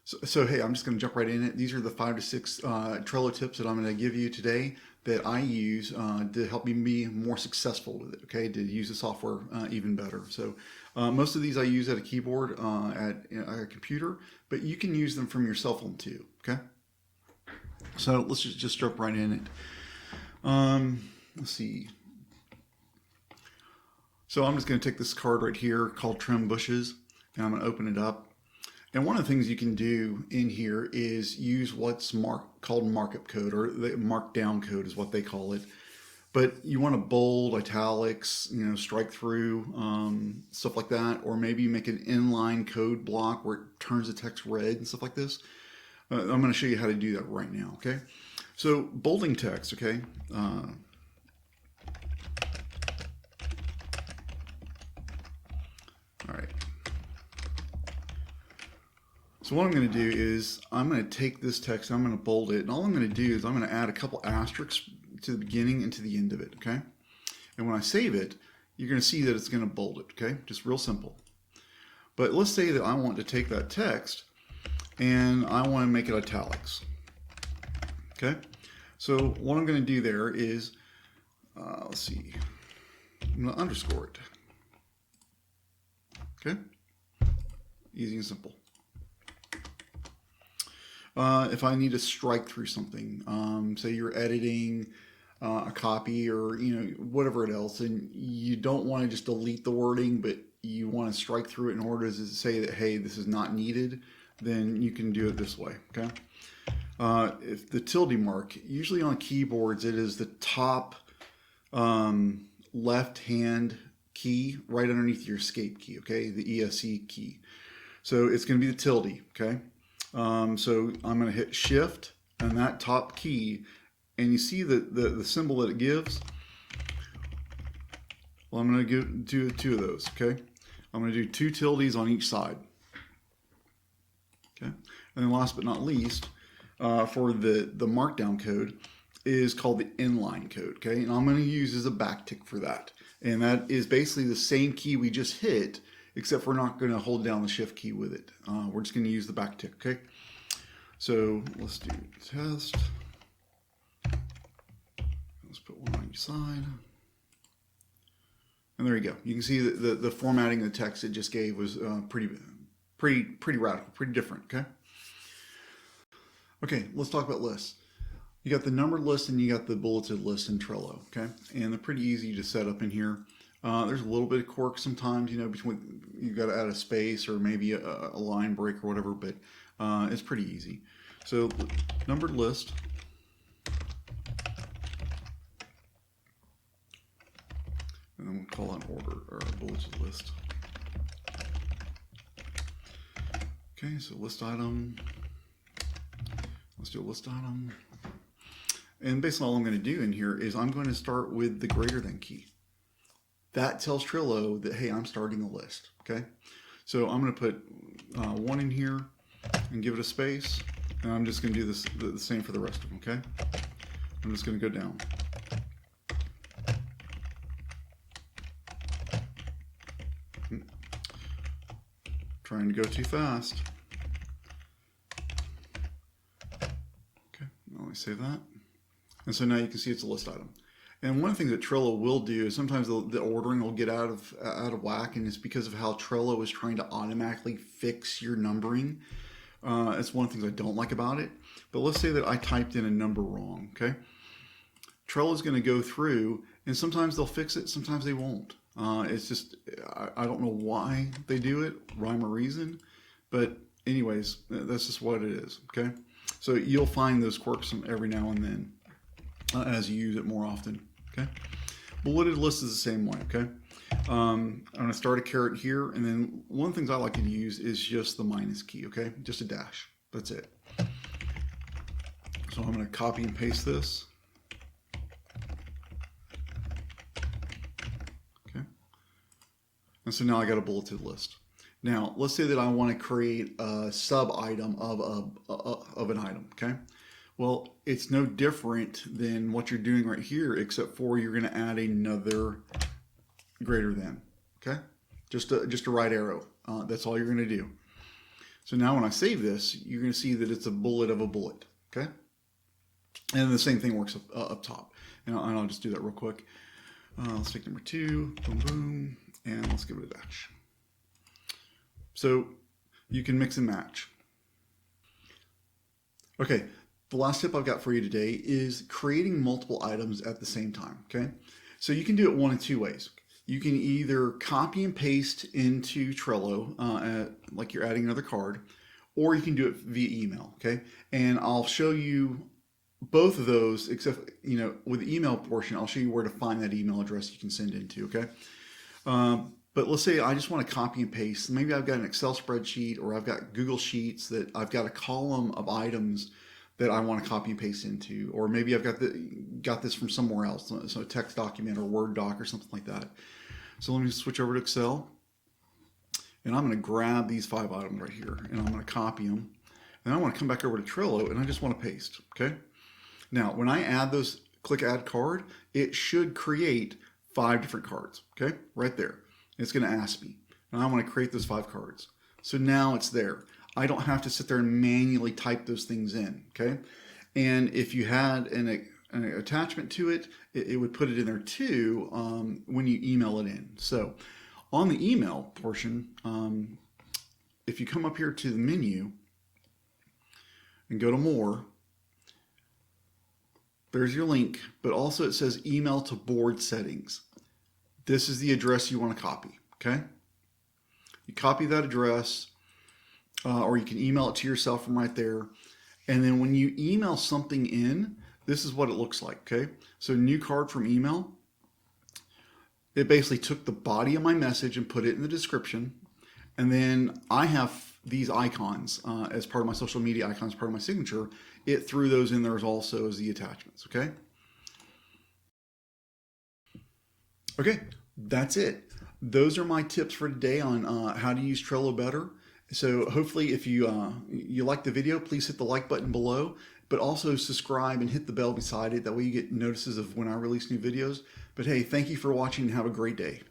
So hey, I'm just going to jump right in it. These are the 5 to 6 Trello tips that I'm going to give you today that I use to help me be more successful with it. Okay, to use the software even better. So most of these I use at a keyboard at a computer, but you can use them from your cell phone too. Okay, so let's just jump right in it. Let's see. So I'm just going to take this card right here called Trim Bushes, and I'm going to open it up. And one of the things you can do in here is use what's called markup code, or the markdown code is what they call it. But you want to bold, italics, strike through, stuff like that, or maybe make an inline code block where it turns the text red and stuff like this. I'm going to show you how to do that right now, okay? So bolding text, okay? All right. So what I'm going to do is I'm going to take this text, I'm going to bold it, and all I'm going to do is I'm going to add a couple asterisks to the beginning and to the end of it, okay? And when I save it, you're going to see that it's going to bold it, okay? Just real simple. But let's say that I want to take that text and I want to make it italics, okay? So what I'm going to do there is, let's see, I'm going to underscore it, okay? Easy and simple. If I need to strike through something, say you're editing a copy or whatever else, and you don't want to just delete the wording, but you want to strike through it in order to say that, hey, this is not needed, then you can do it this way, okay? If the tilde mark, usually on keyboards, it is the top left-hand key right underneath your escape key, okay? The ESC key. So it's going to be the tilde, okay? So I'm going to hit shift and that top key, and you see the symbol that it gives. Well, I'm going to do 2 of those, okay? I'm going to do 2 tildes on each side, okay? And then last but not least, for the markdown code is called the inline code, okay? And I'm going to use as a backtick for that. And that is basically the same key we just hit, except we're not going to hold down the shift key with it. We're just going to use the backtick, okay? So let's do test. Let's put one on each side. And there you go. You can see that the formatting of the text it just gave was pretty radical, pretty different, okay? Okay, let's talk about lists. You got the numbered list and you got the bulleted list in Trello, okay? And they're pretty easy to set up in here. There's a little bit of quirk sometimes, between you got to add a space or maybe a line break or whatever, but it's pretty easy. So numbered list. And then we'll call that order or bulleted list. Okay, so list item. Let's do a list item. And basically all I'm going to do in here is I'm going to start with the greater than key. That tells Trello that, hey, I'm starting a list, okay? So I'm going to put 1 in here and give it a space. And I'm just going to do this the same for the rest of them, okay? I'm just going to go down. Trying to go too fast. Okay, let me save that. And so now you can see it's a list item. And one of the things that Trello will do is sometimes the ordering will get out of whack, and it's because of how Trello is trying to automatically fix your numbering. It's one of the things I don't like about it. But let's say that I typed in a number wrong, okay? Trello is going to go through, and sometimes they'll fix it, sometimes they won't. It's just, I don't know why they do it, rhyme or reason. But anyways, that's just what it is, okay? So you'll find those quirks every now and then as you use it more often, okay? Bulleted list is the same way, okay? I'm going to start a caret here, and then one of the things I like to use is just the minus key, okay? Just a dash. That's it. So I'm going to copy and paste this. Okay. And so now I got a bulleted list. Now, let's say that I want to create a sub-item of an item, okay? Well, it's no different than what you're doing right here, except for you're going to add another greater than, okay? Just a right arrow. That's all you're going to do. So now when I save this, you're going to see that it's a bullet of a bullet, okay? And the same thing works up top. And I'll just do that real quick. Let's take number 2, boom, boom, and let's give it a dash. So you can mix and match. Okay, the last tip I've got for you today is creating multiple items at the same time, okay? So you can do it one of two ways. You can either copy and paste into Trello, like you're adding another card, or you can do it via email, okay? And I'll show you both of those, except, with the email portion, I'll show you where to find that email address you can send into, okay? But let's say I just want to copy and paste. Maybe I've got an Excel spreadsheet, or I've got Google Sheets that I've got a column of items that I want to copy and paste into, or maybe I've got this from somewhere else, so a text document or Word doc or something like that. So let me switch over to Excel, and I'm going to grab these 5 items right here, and I'm going to copy them, and I want to come back over to Trello, and I just want to paste, okay? Now, when I add those, click Add Card, it should create 5 different cards, okay? Right there. It's going to ask me, and I want to create those 5 cards. So now it's there. I don't have to sit there and manually type those things in, okay? And if you had an attachment to it, it would put it in there too when you email it in. So on the email portion, if you come up here to the menu and go to More, there's your link, but also it says Email to Board Settings. This is the address you want to copy, okay? You copy that address, or you can email it to yourself from right there. And then when you email something in, this is what it looks like, okay? So new card from email. It basically took the body of my message and put it in the description. And then I have these icons as part of my social media icons, part of my signature. It threw those in there also as the attachments, okay? Okay, that's it. Those are my tips for today on how to use Trello better. So hopefully if you like the video, please hit the like button below, but also subscribe and hit the bell beside it. That way you get notices of when I release new videos. But hey, thank you for watching and have a great day.